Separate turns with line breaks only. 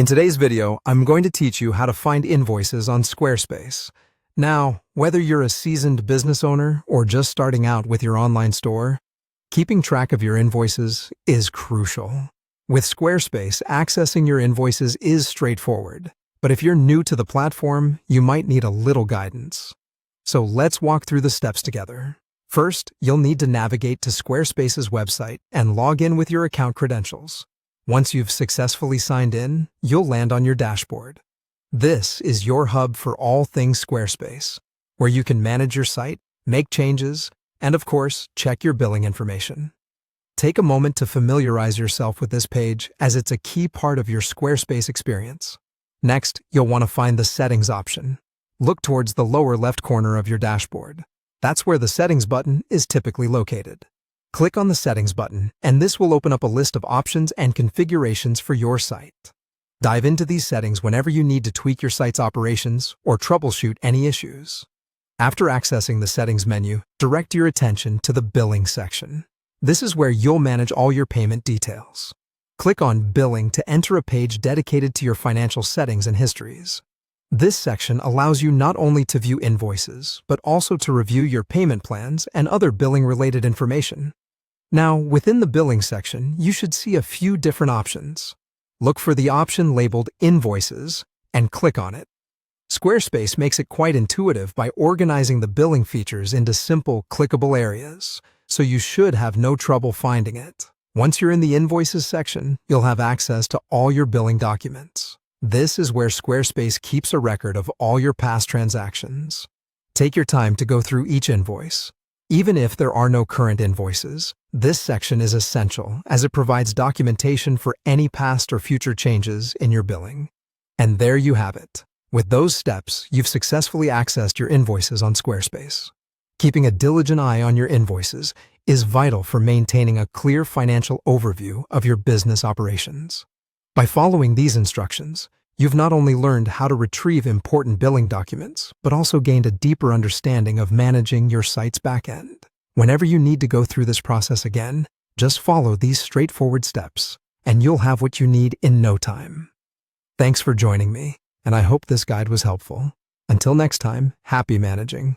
In today's video, I'm going to teach you how to find invoices on Squarespace. Now, whether you're a seasoned business owner or just starting out with your online store, keeping track of your invoices is crucial. With Squarespace, accessing your invoices is straightforward, but if you're new to the platform, you might need a little guidance. So let's walk through the steps together. First, you'll need to navigate to Squarespace's website and log in with your account credentials. Once you've successfully signed in, you'll land on your dashboard. This is your hub for all things Squarespace, where you can manage your site, make changes, and of course, check your billing information. Take a moment to familiarize yourself with this page as it's a key part of your Squarespace experience. Next, you'll want to find the Settings option. Look towards the lower left corner of your dashboard. That's where the Settings button is typically located. Click on the Settings button, and this will open up a list of options and configurations for your site. Dive into these settings whenever you need to tweak your site's operations or troubleshoot any issues. After accessing the Settings menu, direct your attention to the Billing section. This is where you'll manage all your payment details. Click on Billing to enter a page dedicated to your financial settings and histories. This section allows you not only to view invoices, but also to review your payment plans and other billing-related information. Now, within the Billing section, you should see a few different options. Look for the option labeled Invoices and click on it. Squarespace makes it quite intuitive by organizing the billing features into simple, clickable areas, so you should have no trouble finding it. Once you're in the Invoices section, you'll have access to all your billing documents. This is where Squarespace keeps a record of all your past transactions. Take your time to go through each invoice. Even if there are no current invoices, this section is essential as it provides documentation for any past or future changes in your billing. And there you have it. With those steps, you've successfully accessed your invoices on Squarespace. Keeping a diligent eye on your invoices is vital for maintaining a clear financial overview of your business operations. By following these instructions, you've not only learned how to retrieve important billing documents, but also gained a deeper understanding of managing your site's backend. Whenever you need to go through this process again, just follow these straightforward steps, and you'll have what you need in no time. Thanks for joining me, and I hope this guide was helpful. Until next time, happy managing.